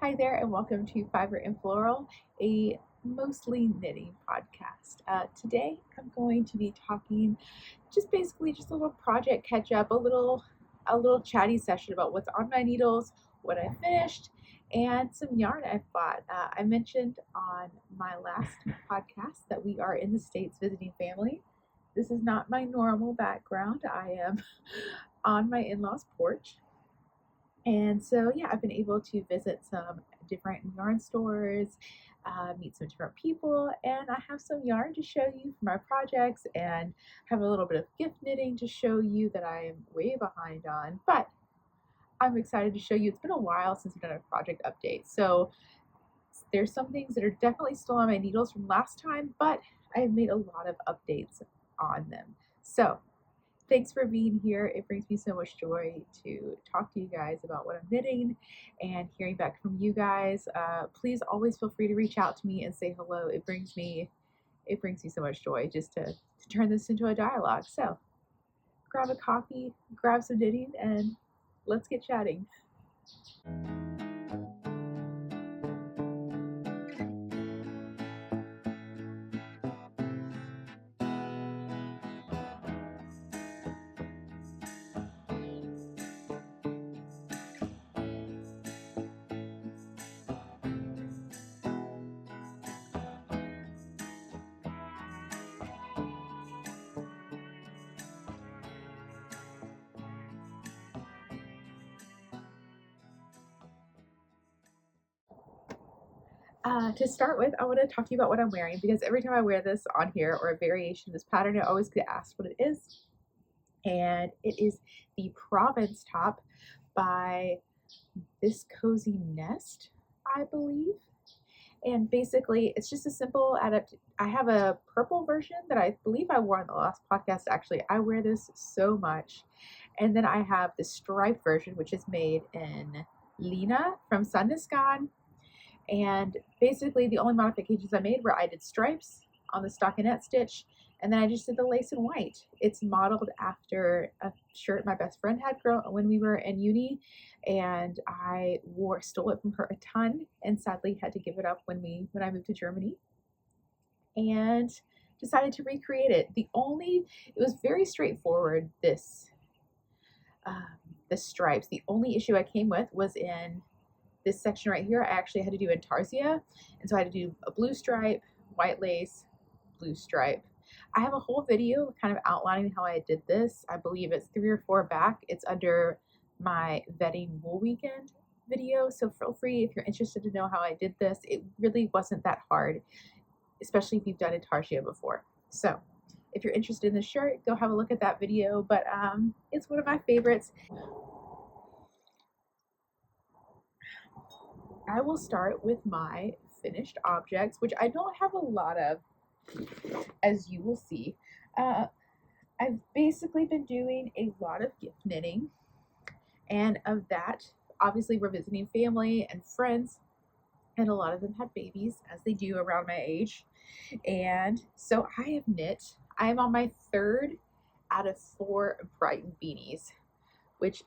Hi there, and welcome to Fiber and Floral, a mostly knitting podcast. Today, I'm going to be talking just a little project catch up, a little chatty session about what's on my needles, what I finished, and some yarn I've bought. I mentioned on my last podcast that we are in the States visiting family. This is not my normal background. I am on my in-laws' porch. And so, yeah, I've been able to visit some different yarn stores, meet some different people, and I have some yarn to show you for my projects and have a little bit of gift knitting to show you that I am way behind on. But I'm excited to show you. It's been a while since we've done a project update. So there's some things that are definitely still on my needles from last time, but I've made a lot of updates on them. So thanks for being here. It brings me so much joy to talk to you guys about what I'm knitting and hearing back from you guys. Please always feel free to reach out to me and say hello. It brings me so much joy just to turn this into a dialogue. So grab a coffee, grab some knitting, and let's get chatting. To start with, I want to talk to you about what I'm wearing because every time I wear this on here or a variation of this pattern, I always get asked what it is. And it is the Province top by This Cozy Nest, I believe. And basically, it's just a simple I have a purple version that I believe I wore on the last podcast. Actually, I wear this so much. And then I have the striped version, which is made in Lena from Sun is Gone. And basically, the only modifications I made were I did stripes on the stockinette stitch, and then I just did the lace in white. It's modeled after a shirt my best friend had when we were in uni, and I stole it from her a ton, and sadly had to give it up when I moved to Germany, and decided to recreate it. It was very straightforward. The stripes. The only issue I came with was in this section right here. I actually had to do intarsia, and so I had to do a blue stripe, white lace, blue stripe. I have a whole video kind of outlining how I did this. I believe it's 3 or 4 back. It's under my vetting wool weekend video, so feel free if you're interested to know how I did this. It really wasn't that hard, especially if you've done intarsia before. So if you're interested in the shirt, go have a look at that video, but it's one of my favorites. I will start with my finished objects, which I don't have a lot of, as you will see. I've basically been doing a lot of gift knitting, and of that, obviously, we're visiting family and friends, and a lot of them had babies, as they do around my age. And so I have knit. I am on my 3rd out of 4 Brighton beanies, which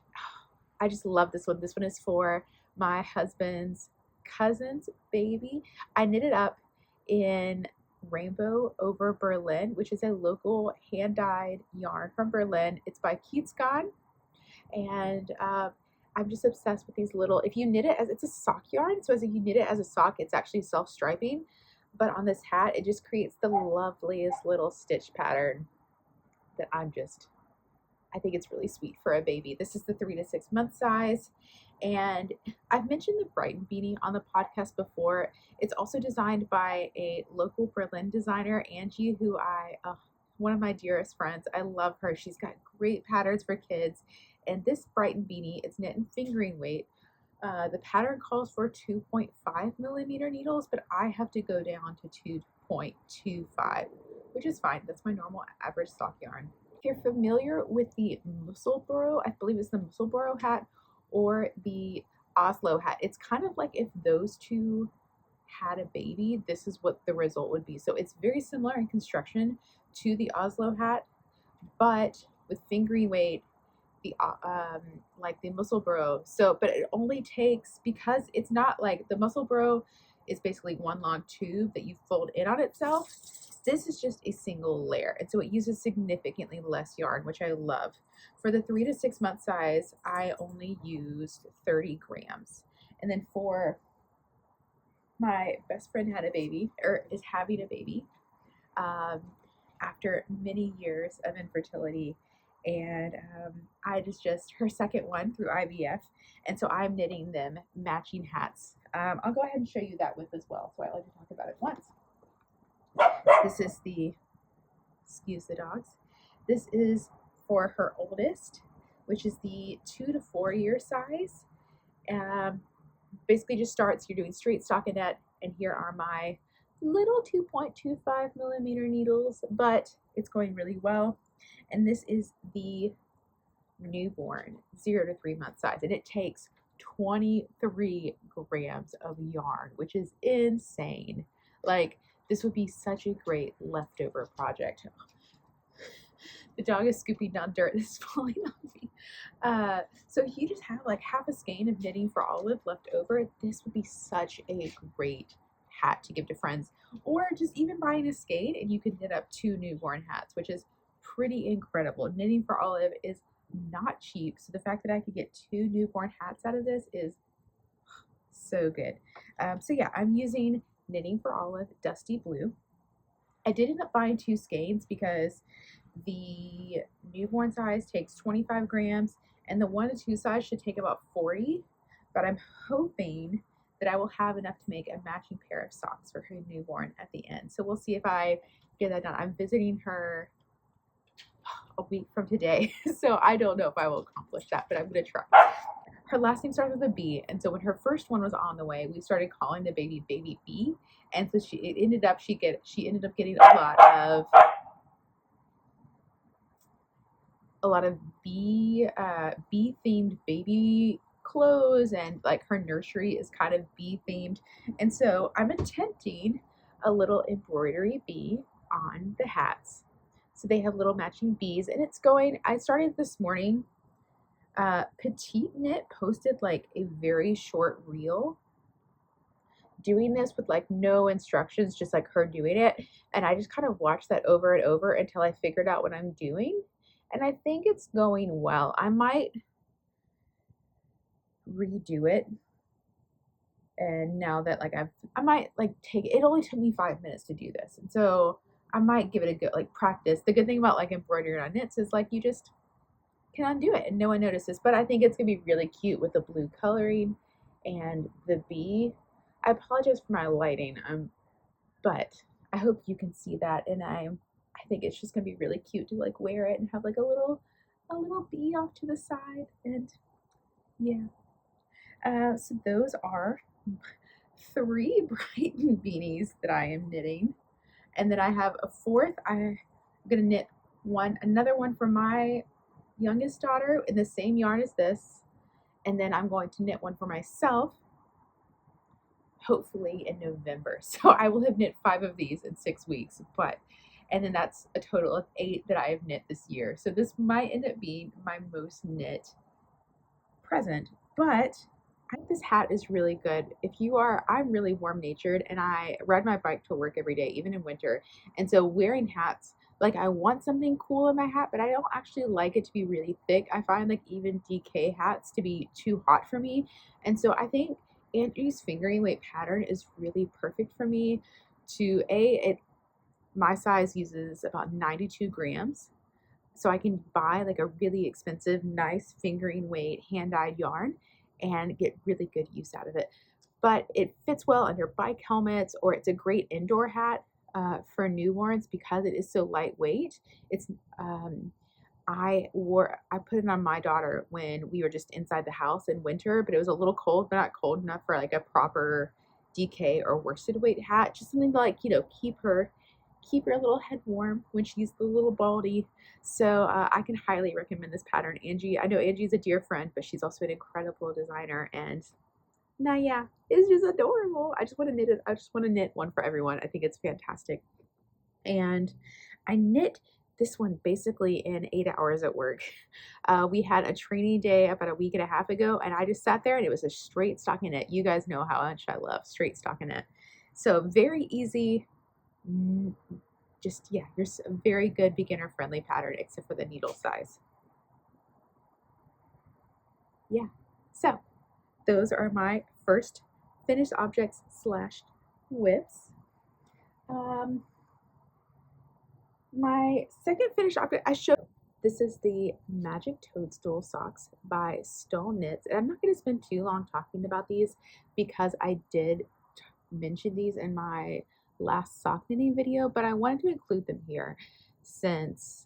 I just love this one. This one is for my husband's cousin's baby. I knit it up in Rainbow over Berlin, which is a local hand-dyed yarn from Berlin. It's by Keatsgon, and I'm just obsessed with these little, if you knit it it's a sock yarn, so as if you knit it as a sock, it's actually self-striping, but on this hat, it just creates the loveliest little stitch pattern that I think it's really sweet for a baby. This is the 3 to 6 month size. And I've mentioned the Brighton Beanie on the podcast before. It's also designed by a local Berlin designer, Angie, who one of my dearest friends. I love her. She's got great patterns for kids. And this Brighton Beanie, it's knit in fingering weight. The pattern calls for 2.5 millimeter needles, but I have to go down to 2.25, which is fine. That's my normal average stock yarn. If you're familiar with the Musselburgh, I believe it's the Musselburgh hat, or the Oslo hat, it's kind of like if those two had a baby, this is what the result would be. So it's very similar in construction to the Oslo hat, but with fingering weight like the Musselburgh. So, but it only takes, because it's not like the Musselburgh is basically one long tube that you fold in on itself. This is just a single layer, and so it uses significantly less yarn, which I love. For the 3 to 6 month size, I only used 30 grams. And then for my best friend had a baby, or is having a baby, um, after many years of infertility. And I just her second one through IVF. And so I'm knitting them matching hats. I'll go ahead and show you that with as well. So I like to talk about it once. This is the, excuse the dogs. This is for her oldest, which is the 2 to 4 year size. Basically just starts, you're doing straight stockinette, and here are my little 2.25 millimeter needles, but it's going really well. And this is the newborn 0 to 3 month size, and it takes 23 grams of yarn, which is insane. Like, this would be such a great leftover project. The dog is scooping down dirt that's falling on me. So if you just have like half a skein of knitting for Olive left over, this would be such a great hat to give to friends. Or just even buying a skein and you could knit up 2 newborn hats, which is pretty incredible. Knitting for Olive is not cheap, so the fact that I could get 2 newborn hats out of this is so good. So yeah, I'm using Knitting for Olive Dusty Blue. I did end up buying 2 skeins because the newborn size takes 25 grams and the 1 to 2 size should take about 40, but I'm hoping that I will have enough to make a matching pair of socks for her newborn at the end. So we'll see if I get that done. I'm visiting her a week from today, so I don't know if I will accomplish that, but I'm gonna try. Her last name starts with a B, and so when her first one was on the way, we started calling the baby Baby B, and so she ended up getting a lot of bee themed baby clothes, and like her nursery is kind of bee themed, and so I'm attempting a little embroidery bee on the hats. So they have little matching bees, and it's going. I started this morning. Petite Knit posted like a very short reel doing this with like no instructions, just like her doing it, and I just kind of watched that over and over until I figured out what I'm doing, and I think it's going well. I might redo it, and now that like I might like take it only took me 5 minutes to do this, and so I might give it a good like practice. The good thing about like embroidery on knits is like you just can undo it and no one notices, but I think it's gonna be really cute with the blue coloring and the bee. I apologize for my lighting, but I hope you can see that, and I think it's just gonna be really cute to like wear it and have like a little bee off to the side, and yeah. So those are 3 Brighton beanies that I am knitting, and then I have a 4th. I'm gonna knit another one for my youngest daughter in the same yarn as this, and then I'm going to knit one for myself hopefully in November. So I will have knit 5 of these in 6 weeks, and then that's a total of 8 that I have knit this year. So this might end up being my most knit present, but I think this hat is really good. I'm really warm natured, and I ride my bike to work every day, even in winter. And so wearing hats, like I want something cool in my hat, but I don't actually like it to be really thick. I find like even DK hats to be too hot for me. And so I think Andrew's fingering weight pattern is really perfect for me. My size uses about 92 grams. So I can buy like a really expensive, nice fingering weight hand-dyed yarn and get really good use out of it. But it fits well under bike helmets, or it's a great indoor hat for newborns because it is so lightweight. I put it on my daughter when we were just inside the house in winter, but it was a little cold, but not cold enough for like a proper DK or worsted weight hat. Just something to like, keep her little head warm when she's the little baldy. So I can highly recommend this pattern. I know Angie's a dear friend, but she's also an incredible designer, and yeah, it's just adorable. I just want to knit it. I just want to knit one for everyone. I think it's fantastic. And I knit this one basically in 8 hours at work. We had a training day about a week and a half ago, and I just sat there and it was a straight stockinette. You guys know how much I love straight stockinette. So very easy, just, yeah, here's a very good beginner friendly pattern except for the needle size. Yeah, so those are my first finished objects slash whips. My second finished object I showed, this is the Magic Toadstool socks by Stone Knits. And I'm not going to spend too long talking about these because I did mention these in my last sock knitting video, but I wanted to include them here since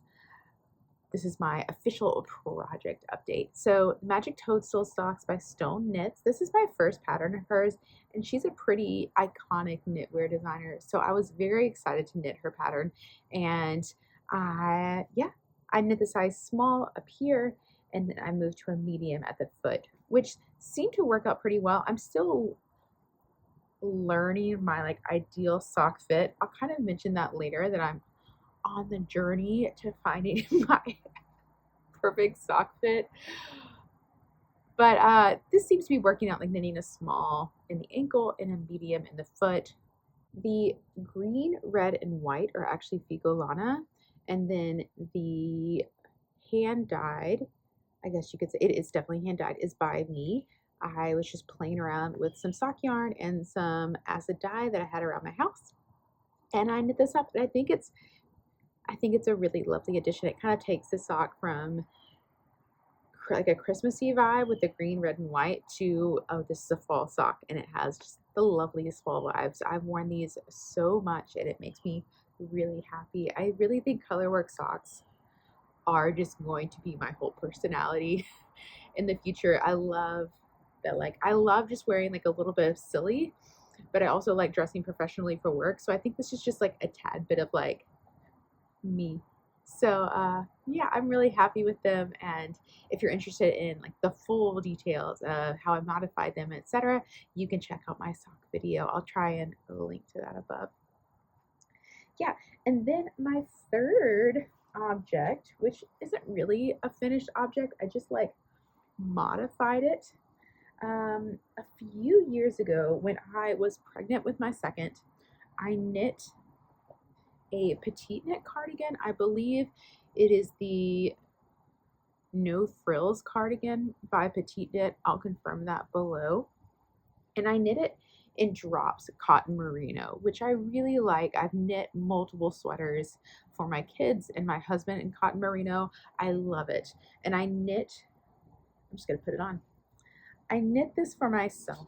this is my official project update. So Magic Toadstool socks by Stone Knits. This is my first pattern of hers, and she's a pretty iconic knitwear designer. So I was very excited to knit her pattern, and I knit the size small up here, and then I moved to a medium at the foot, which seemed to work out pretty well. I'm still learning my ideal sock fit. I'll kind of mention that later, that I'm on the journey to finding my perfect sock fit. But this seems to be working out, like knitting a small in the ankle and a medium in the foot. The green, red, and white are actually Figolana, and then the hand dyed, I guess you could say it is definitely hand dyed, is by me. I was just playing around with some sock yarn and some acid dye that I had around my house, and I knit this up, and I think it's a really lovely addition. It kind of takes the sock from like a Christmassy vibe with the green, red, and white to, oh, this is a fall sock, and it has just the loveliest fall vibes. I've worn these so much, and it makes me really happy. I really think colorwork socks are just going to be my whole personality in the future. I love that, I love just wearing a little bit of silly, but I also like dressing professionally for work. So I think this is just a tad bit of me. So yeah, I'm really happy with them, and if you're interested in the full details of how I modified them, etc., you can check out my sock video. I'll try and link to that above. Yeah, and then my third object, which isn't really a finished object, I just modified it. A few years ago, when I was pregnant with my second, I knit a petite knit cardigan. I believe it is the No Frills Cardigan by Petite Knit. I'll confirm that below. And I knit it in drops cotton merino, which I really like. I've knit multiple sweaters for my kids and my husband in cotton merino. I love it. And I'm just gonna put it on. I knit this for myself,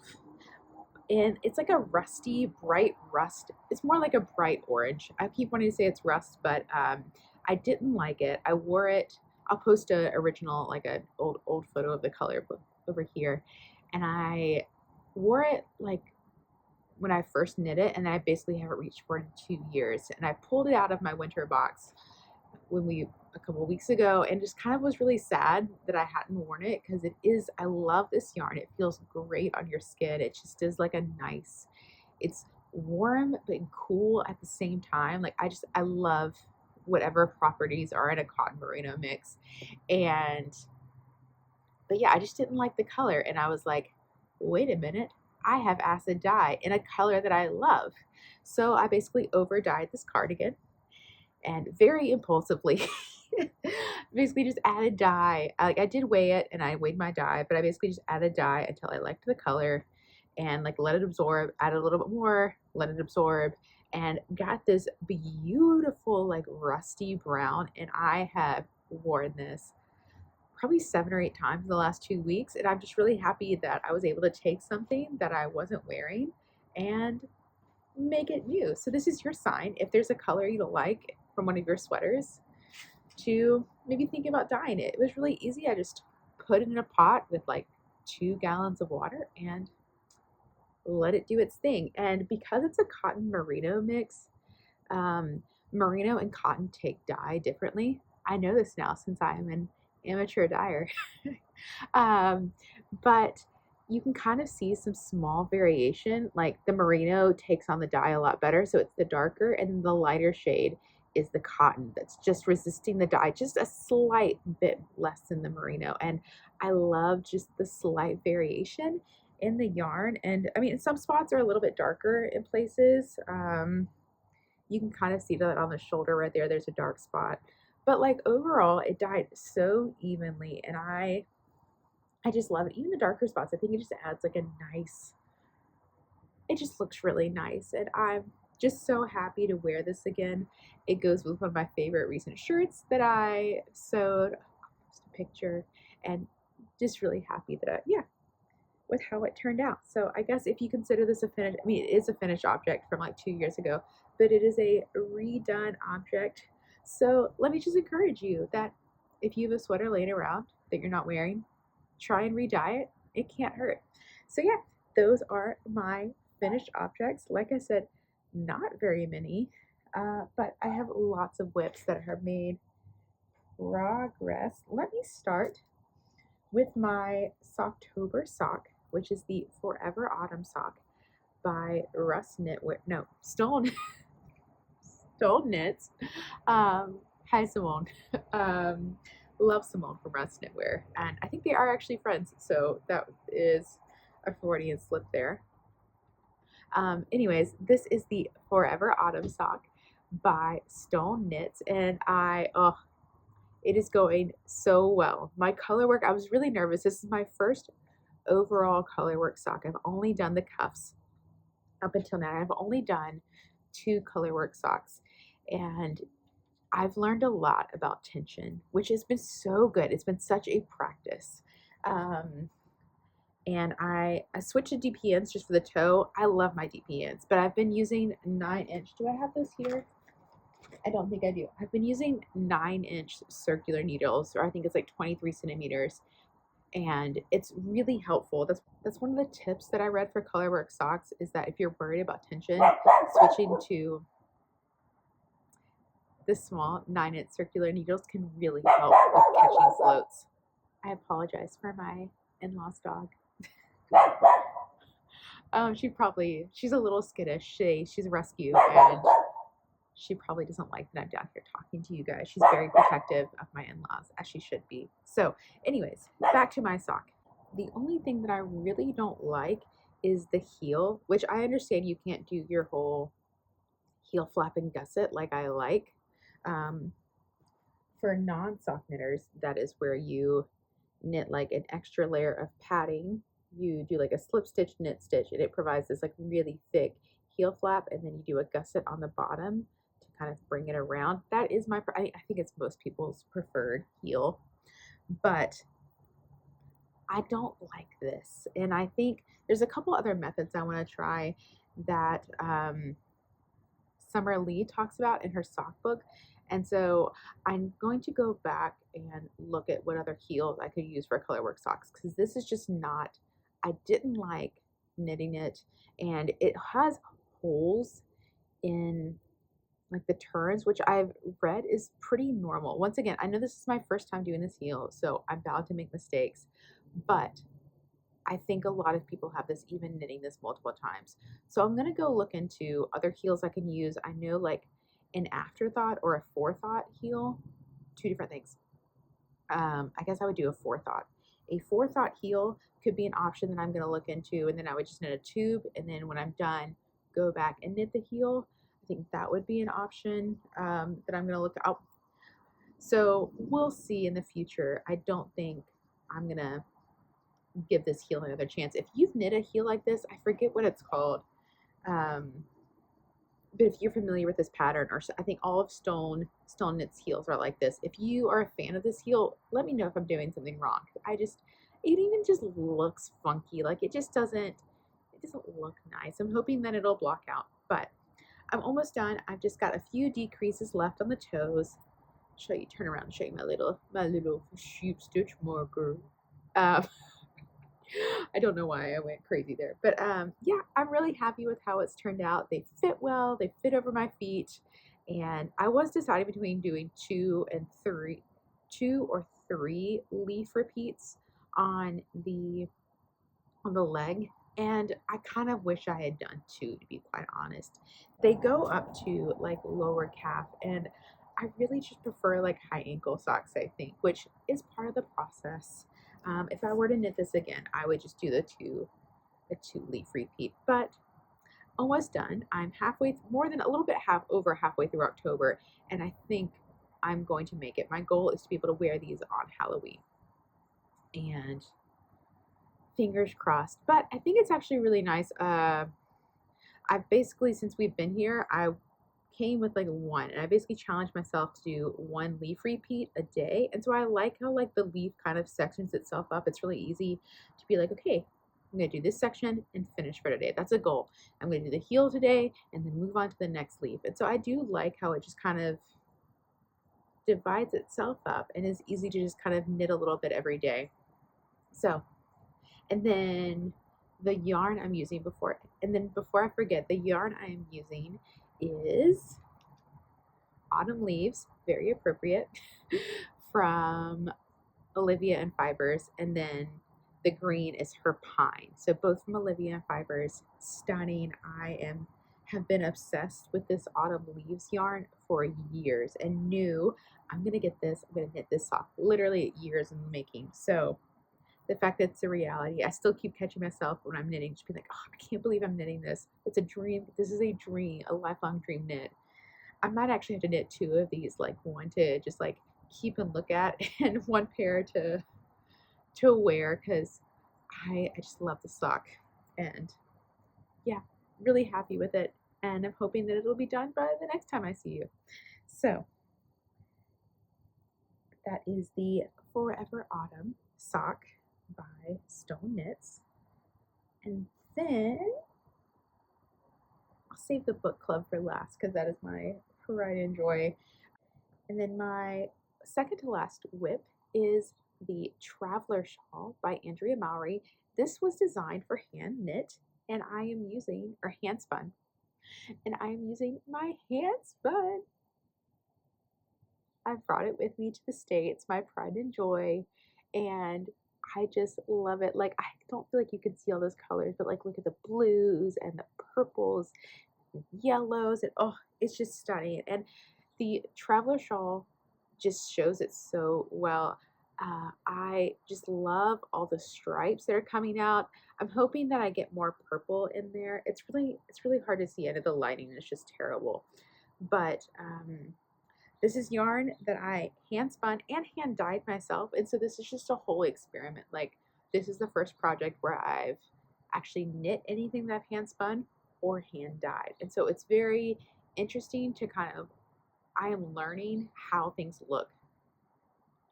and it's like a rusty, bright rust. It's more like a bright orange. I keep wanting to say it's rust, but I didn't like it. I wore it. I'll post a original, an old photo of the color over here, and I wore it when I first knit it, and I basically haven't reached for it in 2 years. And I pulled it out of my winter box a couple weeks ago, and just kind of was really sad that I hadn't worn it, because I love this yarn. It feels great on your skin. It just is it's warm but cool at the same time. I love whatever properties are in a cotton merino mix. But yeah, I just didn't like the color, and I was like, wait a minute, I have acid dye in a color that I love. So I basically over dyed this cardigan, and very impulsively basically just added dye. I did weigh it, and I weighed my dye, but I basically just added dye until I liked the color, and let it absorb, added a little bit more, let it absorb, and got this beautiful rusty brown. And I have worn this probably 7 or 8 times in the last 2 weeks, and I'm just really happy that I was able to take something that I wasn't wearing and make it new. So this is your sign, if there's a color you don't like from one of your sweaters, to maybe think about dyeing it. It was really easy. I just put it in a pot with 2 gallons of water and let it do its thing. And because it's a cotton merino mix, merino and cotton take dye differently. I know this now since I am an amateur dyer. But you can kind of see some small variation. The merino takes on the dye a lot better, so it's the darker, and the lighter shade is the cotton that's just resisting the dye just a slight bit less than the merino. And I love just the slight variation in the yarn. And I mean, some spots are a little bit darker in places. You can kind of see that on the shoulder right there. There's a dark spot. But like overall, it dyed so evenly, and I just love it. Even the darker spots, I think it just adds like a nice, it just looks really nice. And I'm just so happy to wear this again. It goes with one of my favorite recent shirts that I sewed. Just a picture, and just really happy that yeah, with how it turned out. So I guess if you consider this a finished, I mean, it is a finished object from like 2 years ago, but it is a redone object. So let me just encourage you that if you have a sweater laying around that you're not wearing, try and re-dye it. It can't hurt. So yeah, those are my finished objects. Like I said, not very many, but I have lots of whips that have made progress. Let me start with my Socktober sock, which is the Forever Autumn sock by Russ Knitwear. No, Stone Knits. Hi Simone. Love Simone from Russ Knitwear, and I think they are actually friends. So that is a Freudian slip there. Anyways, this is the Forever Autumn sock by Stone Knits, and it is going so well. My color work, I was really nervous. This is my first overall color work sock. I've only done the cuffs up until now. I've only done 2 color work socks, and I've learned a lot about tension, which has been so good. It's been such a practice. And I switched to DPNs just for the toe. I love my DPNs, but I've been using 9-inch. Do I have those here? I don't think I do. I've been using 9-inch circular needles, or I think it's like 23 centimeters, and it's really helpful. That's one of the tips that I read for colorwork socks, is that if you're worried about tension, switching to the small 9-inch circular needles can really help with catching floats. I apologize for my in-law's dog. She's a little skittish. She's a rescue, and she probably doesn't like that I'm down here talking to you guys. She's very protective of my in-laws, as she should be. So anyways, back to my sock. The only thing that I really don't like is the heel, which I understand you can't do your whole heel flap and gusset like I like. For non-sock knitters, that is where you knit like an extra layer of padding. You do like a slip stitch, knit stitch, and it provides this like really thick heel flap, and then you do a gusset on the bottom to kind of bring it around. That is I think it's most people's preferred heel, but I don't like this. And I think there's a couple other methods I want to try that Summer Lee talks about in her sock book. And so I'm going to go back and look at what other heels I could use for colorwork socks, because this is just not, I didn't like knitting it, and it has holes in like the turns, which I've read is pretty normal. Once again, I know this is my first time doing this heel, so I'm bound to make mistakes, but I think a lot of people have this even knitting this multiple times. So I'm going to go look into other heels I can use. I know like an afterthought or a forethought heel, 2 different things. I guess I would do a forethought. A forethought heel could be an option that I'm going to look into, and then I would just knit a tube, and then when I'm done, go back and knit the heel. I think that would be an option that I'm going to look up. So we'll see in the future. I don't think I'm going to give this heel another chance. If you've knit a heel like this, I forget what it's called. But if you're familiar with this pattern, or I think all of Stone Knits heels are like this. If you are a fan of this heel, let me know if I'm doing something wrong. It even just looks funky. Like it doesn't look nice. I'm hoping that it'll block out, but I'm almost done. I've just got a few decreases left on the toes. Turn around and show you my little sheep stitch marker. I don't know why I went crazy there, but yeah, I'm really happy with how it's turned out. They fit well, they fit over my feet, and I was deciding between doing 2 or 3 leaf repeats on the leg, And I kind of wish I had done two, to be quite honest. They go up to like lower calf, and I really just prefer like high ankle socks, I think, which is part of the process. If I were to knit this again, I would just do a two leaf repeat, but almost done. I'm halfway, more than a little bit over halfway through October, and I think I'm going to make it. My goal is to be able to wear these on Halloween, and fingers crossed. But I think it's actually really nice. I've basically, since we've been here, I came with like one, and I basically challenged myself to do one leaf repeat a day. And so I like how like the leaf kind of sections itself up. It's really easy to be like, okay, I'm gonna do this section and finish for today. That's a goal. I'm gonna do the heel today and then move on to the next leaf. And so I do like how it just kind of divides itself up and is easy to just kind of knit a little bit every day. So, and then the yarn I'm using before I forget, the yarn I am using is Autumn Leaves, very appropriate, from Olivia and Fibers, and then the green is her Pine. So both from Olivia and Fibers, stunning. Have been obsessed with this Autumn Leaves yarn for years and knew I'm gonna get this, I'm gonna knit this sock, literally years in the making. So the fact that it's a reality, I still keep catching myself when I'm knitting, just be like, oh, I can't believe I'm knitting this. It's a dream. This is a dream, a lifelong dream knit. I might actually have to knit two of these, like one to just like keep and look at, and one pair to wear, because I just love the sock, and yeah, really happy with it, and I'm hoping that it'll be done by the next time I see you. So that is the Forever Autumn sock by Stone Knits. And then I'll save the book club for last because that is my pride and joy. And then my second to last whip is the Traveler Shawl by Andrea Mowry. This was designed for hand knit, and I am using, or hand spun, and I am using my hand spun. I've brought it with me to the States, my pride and joy, and I just love it. Like, I don't feel like you can see all those colors, but like, look at the blues and the purples and yellows, and oh, it's just stunning. And the Traveler Shawl just shows it so well. I just love all the stripes that are coming out. I'm hoping that I get more purple in there. It's really hard to see. I know the lighting is just terrible, but this is yarn that I hand spun and hand dyed myself, and so this is just a whole experiment. Like, this is the first project where I've actually knit anything that I've hand spun or hand dyed, and so it's very interesting to kind of, I am learning how things look.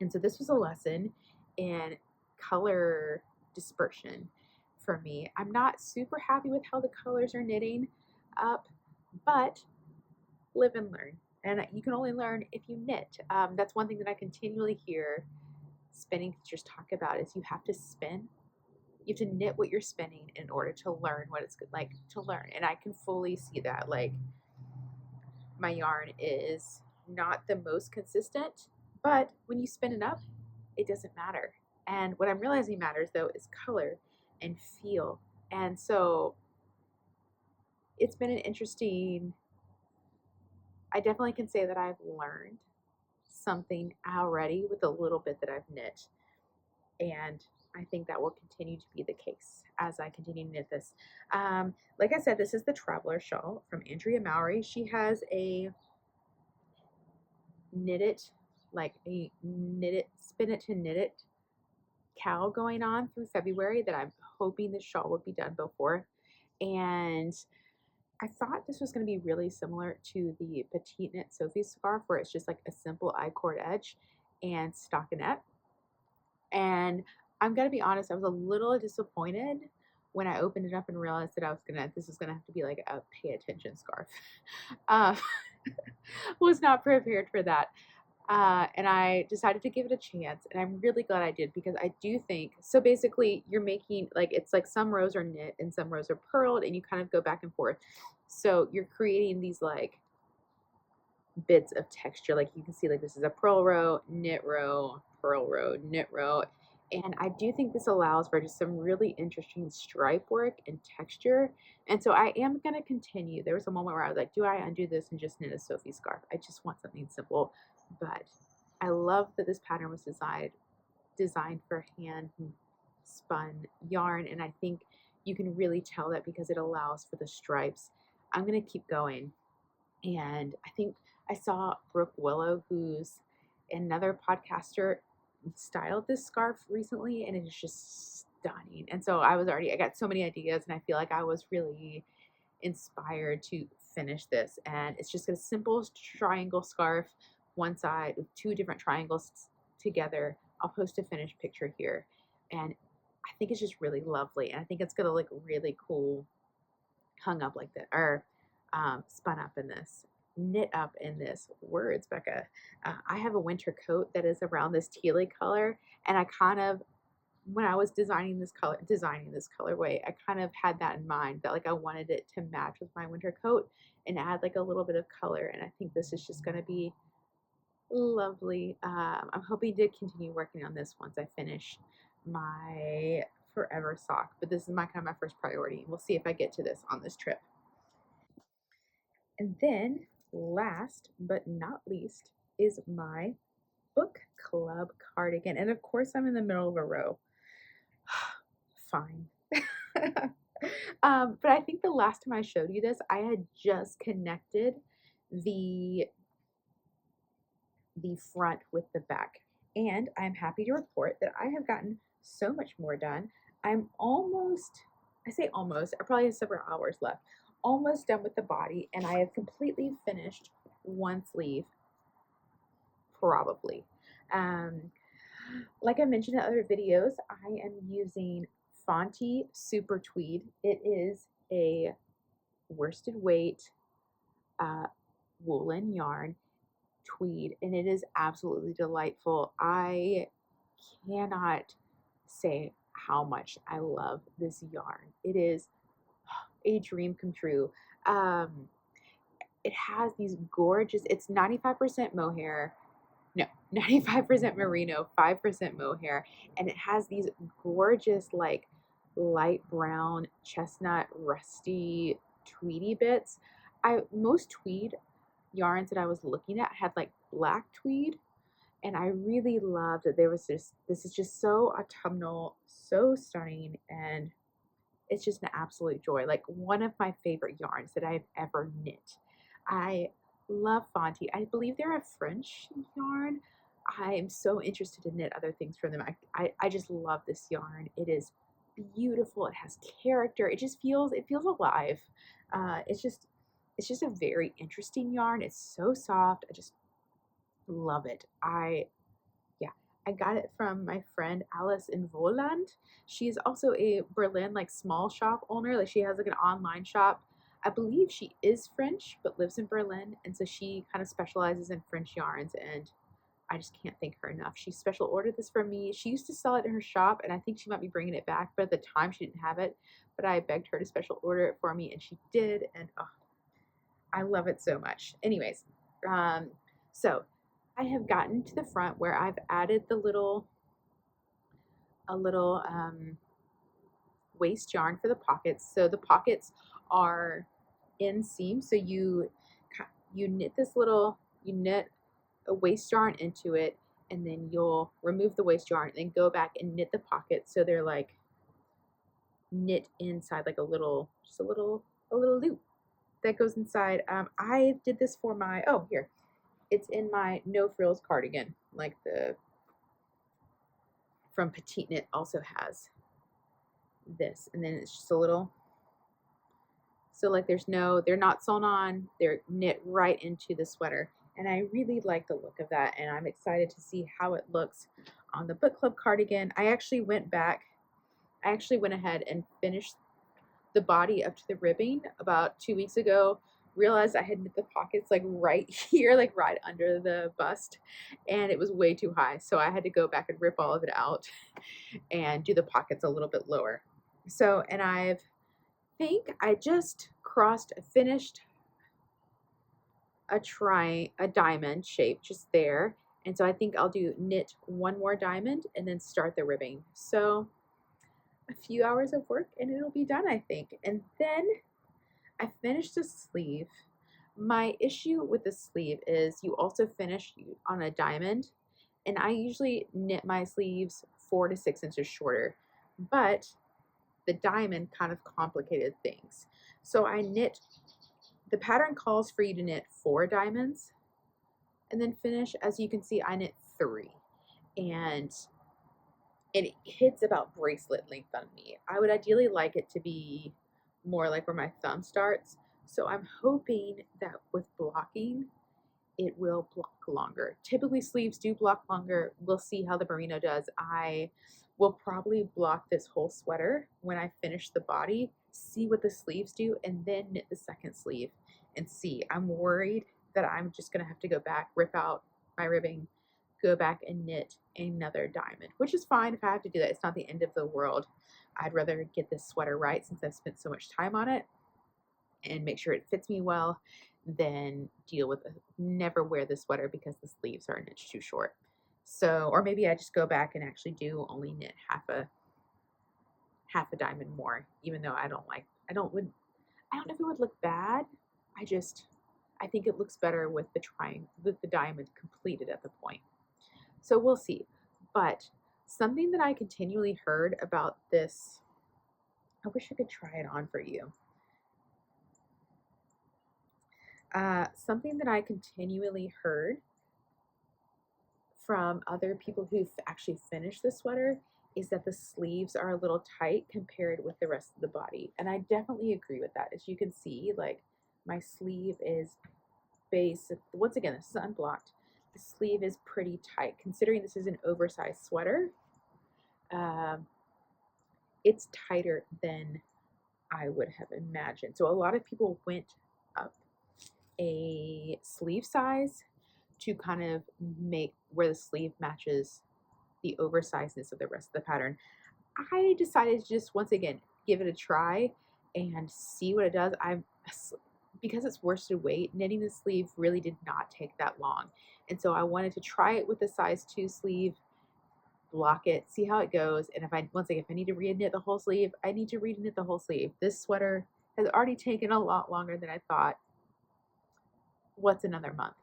And so this was a lesson in color dispersion for me. I'm not super happy with how the colors are knitting up, but live and learn. And you can only learn if you knit. That's one thing that I continually hear spinning teachers talk about, is you have to spin. You have to knit what you're spinning in order to learn what it's like to learn. And I can fully see that. Like, my yarn is not the most consistent, but when you spin it up, it doesn't matter. And what I'm realizing matters, though, is color and feel. And so it's been an interesting, I definitely can say that I've learned something already with the little bit that I've knit. And I think that will continue to be the case as I continue to knit this. Like I said, this is the Traveler Shawl from Andrea Mowry. She has a knit it, like a knit it, spin it to knit it cowl going on through February that I'm hoping the shawl would be done before. And I thought this was going to be really similar to the Petite Knit Sophie scarf, where it's just like a simple I-cord edge and stockinette. And I'm going to be honest, I was a little disappointed when I opened it up and realized that this was going to have to be like a pay attention scarf. Was not prepared for that. And I decided to give it a chance, and I'm really glad I did, because I do think, so basically you're making, like, it's like some rows are knit and some rows are purled, and you kind of go back and forth. So you're creating these like bits of texture. Like, you can see, like, this is a purl row, knit row, purl row, knit row. And I do think this allows for just some really interesting stripe work and texture. And so I am going to continue. There was a moment where I was like, do I undo this and just knit a Sophie scarf? I just want something simple. But I love that this pattern was designed for hand spun yarn. And I think you can really tell that because it allows for the stripes. I'm going to keep going. And I think I saw Brooke Willow, who's another podcaster, styled this scarf recently, and it is just stunning. And so I got so many ideas, and I feel like I was really inspired to finish this. And it's just a simple triangle scarf, one side with two different triangles together. I'll post a finished picture here. And I think it's just really lovely. And I think it's going to look really cool hung up like that, or spun up in this, knit up in this. Words, Becca. I have a winter coat that is around this tealy color, and I kind of, when I was designing this colorway, I kind of had that in mind, that like I wanted it to match with my winter coat and add like a little bit of color. And I think this is just going to be lovely. I'm hoping to continue working on this once I finish my forever sock, but this is my kind of my first priority. We'll see if I get to this on this trip. And then last but not least is my book club cardigan. And of course I'm in the middle of a row. Fine. But I think the last time I showed you this, I had just connected the front with the back. And I'm happy to report that I have gotten so much more done. I'm almost, I say almost, I probably have several hours left, almost done with the body, and I have completely finished one sleeve, probably. Like I mentioned in other videos, I am using Fonte Super Tweed. It is a worsted weight woolen yarn tweed, and it is absolutely delightful. I cannot say how much I love this yarn. It is a dream come true. It has these gorgeous, it's 95% mohair, no, 95% merino, 5% mohair, and it has these gorgeous like light brown, chestnut, rusty, tweedy bits. Most tweed yarns that I was looking at had like black tweed, and I really loved that there was this is just so autumnal, so stunning, and it's just an absolute joy. Like one of my favorite yarns that I've ever knit. I love Fonte. I believe they're a French yarn. I am so interested to knit other things from them. I just love this yarn. It is beautiful. It has character. It feels alive. It's just a very interesting yarn. It's so soft. I just love it. I got it from my friend Alice in Voland. She's also a Berlin like small shop owner. Like she has like an online shop. I believe she is French but lives in Berlin, and so she kind of specializes in French yarns, and I just can't thank her enough. She special ordered this for me. She used to sell it in her shop, and I think she might be bringing it back, but at the time she didn't have it. But I begged her to special order it for me, and she did, and oh, I love it so much. Anyways, so I have gotten to the front where I've added a little waist yarn for the pockets. So the pockets are inseam. So you knit you knit a waist yarn into it, and then you'll remove the waist yarn and then go back and knit the pockets. So they're like knit inside like a little loop that goes inside. I did this for my, oh, here. It's in my No Frills cardigan, like the from Petite Knit also has this, and then it's just a little, so like they're not sewn on, they're knit right into the sweater, and I really like the look of that, and I'm excited to see how it looks on the book club cardigan. I actually went ahead and finished the body up to the ribbing about 2 weeks ago. Realized I had knit the pockets like right here, like right under the bust, and it was way too high, so I had to go back and rip all of it out and do the pockets a little bit lower. So, and I just finished a diamond shape just there, And so I think I'll do knit one more diamond and then start the ribbing. So a few hours of work and it'll be done, I think. And then I finished the sleeve. My issue with the sleeve is you also finish on a diamond, and I usually knit my sleeves 4 to 6 inches shorter, but the diamond kind of complicated things. So I knit, the pattern calls for you to knit 4 diamonds and then finish. As you can see, I knit 3, and it hits about bracelet length on me. I would ideally like it to be more like where my thumb starts. So I'm hoping that with blocking, it will block longer. Typically sleeves do block longer. We'll see how the merino does. I will probably block this whole sweater when I finish the body, see what the sleeves do, and then knit the second sleeve and see. I'm worried that I'm just gonna have to go back, rip out my ribbing, go back and knit another diamond, which is fine if I have to do that. It's not the end of the world. I'd rather get this sweater right since I've spent so much time on it and make sure it fits me well than deal with never wear the sweater because the sleeves are an inch too short. So, or maybe I just go back and actually do only knit half a diamond more, even though I don't know if it would look bad. I think it looks better with the diamond completed at the point. So we'll see. But something that I continually heard about this, I wish I could try it on for you. Something that I continually heard from other people who've actually finished the sweater is that the sleeves are a little tight compared with the rest of the body. And I definitely agree with that. As you can see, like my sleeve is once again, this is unblocked. The sleeve is pretty tight. Considering this is an oversized sweater, it's tighter than I would have imagined. So a lot of people went up a sleeve size to kind of make where the sleeve matches the oversizedness of the rest of the pattern. I decided to just once again give it a try and see what it does. Because it's worsted weight, knitting the sleeve really did not take that long. And so I wanted to try it with a size 2 sleeve, block it, see how it goes. And if I need to re-knit the whole sleeve, I need to re-knit the whole sleeve. This sweater has already taken a lot longer than I thought. What's another month?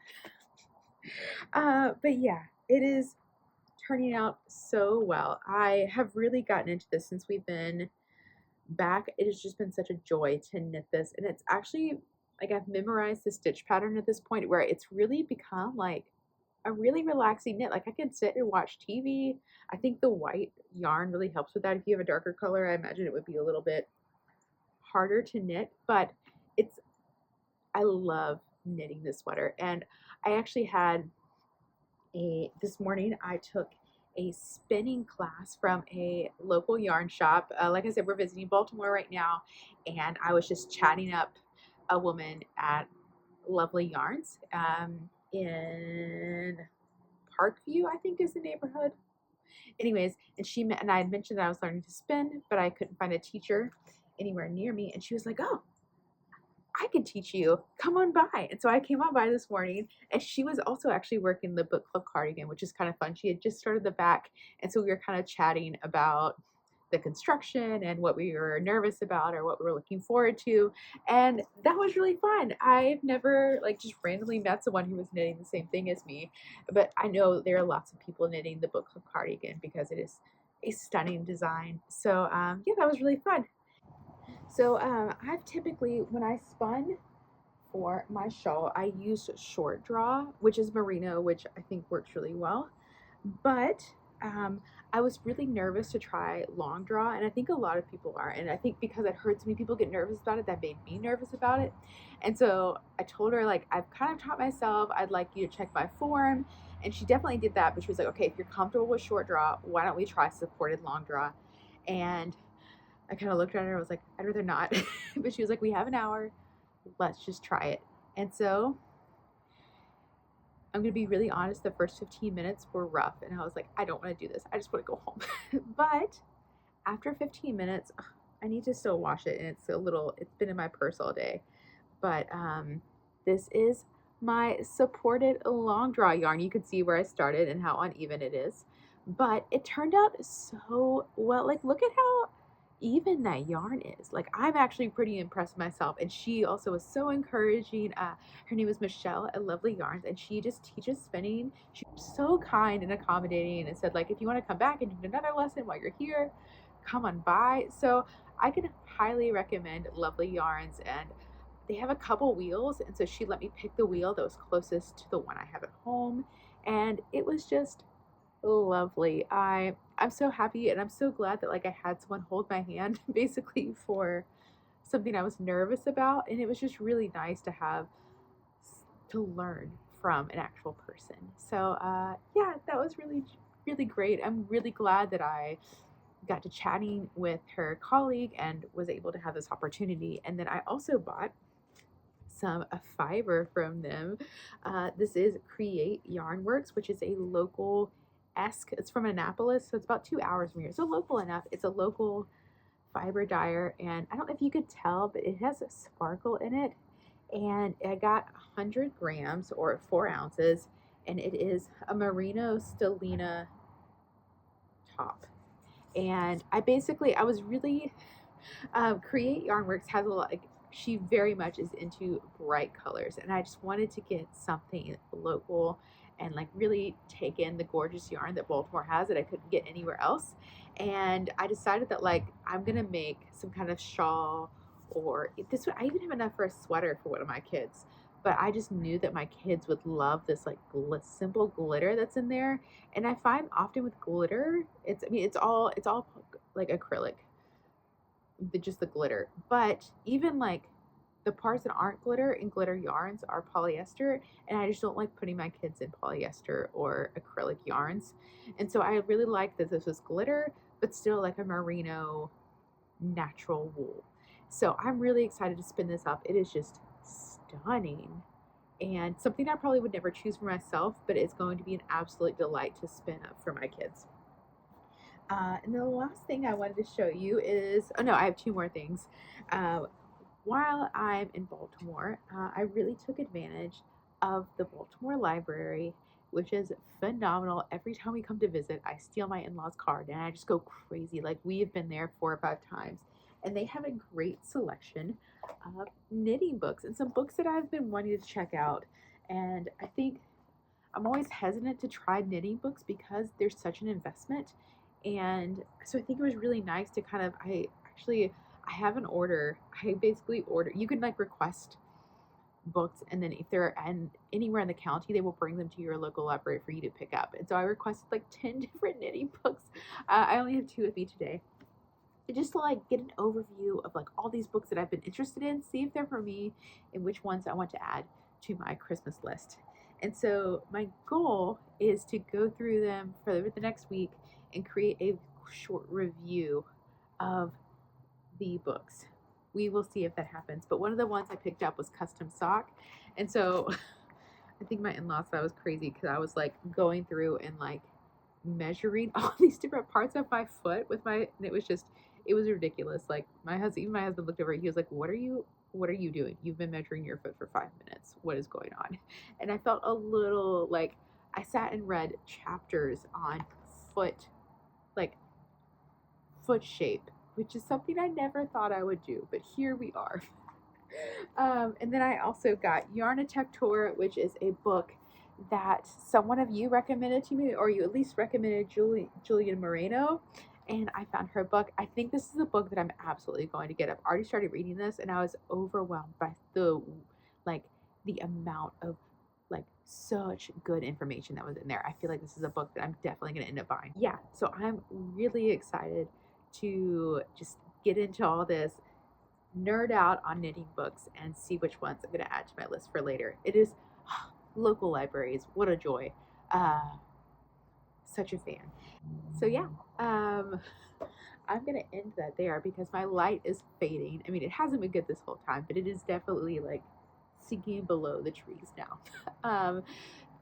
But yeah, it is turning out so well. I have really gotten into this since we've been back. It has just been such a joy to knit this, and it's actually like I've memorized the stitch pattern at this point where it's really become like a really relaxing knit. Like I could sit and watch TV. I think the white yarn really helps with that. If you have a darker color, I imagine it would be a little bit harder to knit, but I love knitting this sweater. And I actually had this morning I took a spinning class from a local yarn shop. Like I said, we're visiting Baltimore right now, and I was just chatting up a woman at Lovely Yarns in Parkview, I think is the neighborhood. Anyways, and I had mentioned that I was learning to spin, but I couldn't find a teacher anywhere near me, and she was like, "Oh, I can teach you. Come on by." And so I came on by this morning, and she was also actually working the book club cardigan, which is kind of fun. She had just started the back, and so we were kind of chatting about the construction and what we were nervous about or what we were looking forward to. And that was really fun. I've never just randomly met someone who was knitting the same thing as me, but I know there are lots of people knitting the book club cardigan because it is a stunning design. So yeah, that was really fun. So I've typically, when I spun for my shawl, I used short draw, which is merino, which I think works really well. But I was really nervous to try long draw, and I think a lot of people are. And I think because I'd heard so many people get nervous about it, that made me nervous about it. And so I told her, I've kind of taught myself, I'd like you to check my form. And she definitely did that, but she was like, okay, if you're comfortable with short draw, why don't we try supported long draw? And I kind of looked at her and I was like, I'd rather not. But she was like, we have an hour. Let's just try it. And so I'm going to be really honest. The first 15 minutes were rough. And I was like, I don't want to do this. I just want to go home. But after 15 minutes, I need to still wash it. And it's been in my purse all day. But this is my supported long draw yarn. You can see where I started and how uneven it is, but it turned out so well. Like, look at how even that yarn is. Like, I'm actually pretty impressed with myself, and she also was so encouraging. Her name is Michelle at Lovely Yarns, and she just teaches spinning. She's so kind and accommodating, and said, like, if you want to come back and do another lesson while you're here, come on by. So I can highly recommend Lovely Yarns, and they have a couple wheels, and so she let me pick the wheel that was closest to the one I have at home, and it was just lovely. I'm so happy, and I'm so glad that, like, I had someone hold my hand basically for something I was nervous about, and it was just really nice to have to learn from an actual person. So yeah, that was really great. I'm really glad that I got to chatting with her colleague and was able to have this opportunity. And then I also bought some fiber from them. This is Create Yarn Works, which is a local esque. It's from Annapolis, so it's about 2 hours from here. So local enough. It's a local fiber dyer, and I don't know if you could tell, but it has a sparkle in it. And I got 100 grams or 4 ounces, and it is a merino stellina top. And I was really Create Yarnworks has a lot. Like, she very much is into bright colors, and I just wanted to get something local and like really take in the gorgeous yarn that Baltimore has that I couldn't get anywhere else. And I decided that, like, I'm gonna make some kind of shawl, or this would I even have enough for a sweater for one of my kids. But I just knew that my kids would love this like simple glitter that's in there. And I find often with glitter, it's all like acrylic, just the glitter. But even like the parts that aren't glitter in glitter yarns are polyester, and I just don't like putting my kids in polyester or acrylic yarns. And so I really like that this was glitter, but still like a merino natural wool. So I'm really excited to spin this up. It is just stunning and something I probably would never choose for myself, but it's going to be an absolute delight to spin up for my kids. And the last thing I wanted to show you is, oh no, I have two more things. Uh, while I'm in Baltimore, I really took advantage of the Baltimore Library, which is phenomenal. Every time we come to visit, I steal my in-laws' card and I just go crazy. Like, we have been there 4 or 5 times, and they have a great selection of knitting books and some books that I've been wanting to check out. And I think I'm always hesitant to try knitting books because there's such an investment. And so I think it was really nice to kind of, I have an order. I basically order, you can like request books, and then if they're anywhere in the county, they will bring them to your local library for you to pick up. And so I requested like 10 different knitting books. I only have 2 with me today. Just to like get an overview of like all these books that I've been interested in, see if they're for me, and which ones I want to add to my Christmas list. And so my goal is to go through them for the next week and create a short review of the books. We will see if that happens. But one of the ones I picked up was Custom Sock. And so I think my in-laws thought I was crazy because I was like going through and like measuring all these different parts of my foot with my, and it was ridiculous. Like, even my husband looked over, he was like, what are you doing? You've been measuring your foot for 5 minutes. What is going on? And I felt a little like, I sat and read chapters on like foot shape, which is something I never thought I would do, but here we are. And then I also got Yarnitecture, which is a book that someone of you recommended to me, or you at least recommended Julian Moreno, and I found her book. I think this is a book that I'm absolutely going to get. I've already started reading this, and I was overwhelmed by the amount of like such good information that was in there. I feel like this is a book that I'm definitely going to end up buying. Yeah, so I'm really excited to just get into all this, nerd out on knitting books, and see which ones I'm going to add to my list for later. It is local libraries. What a joy. Such a fan. So yeah, I'm going to end that there because my light is fading. I mean, it hasn't been good this whole time, but it is definitely like sinking below the trees now.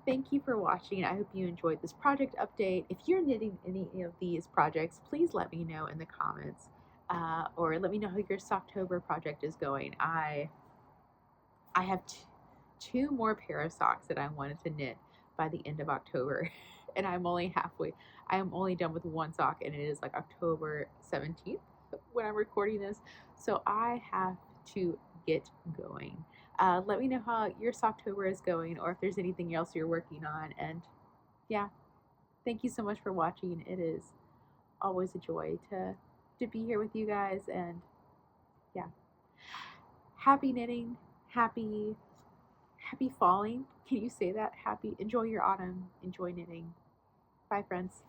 Thank you for watching. I hope you enjoyed this project update. If you're knitting any of these projects, please let me know in the comments, or let me know how your Socktober project is going. I have 2 more pair of socks that I wanted to knit by the end of October. And I'm only halfway. I am only done with one sock, and it is like October 17th when I'm recording this. So I have to get going. Let me know how your Socktober is going, or if there's anything else you're working on. And yeah, thank you so much for watching. It is always a joy to be here with you guys. And yeah, happy knitting, happy falling. Can you say that? Happy, enjoy your autumn, enjoy knitting. Bye, friends.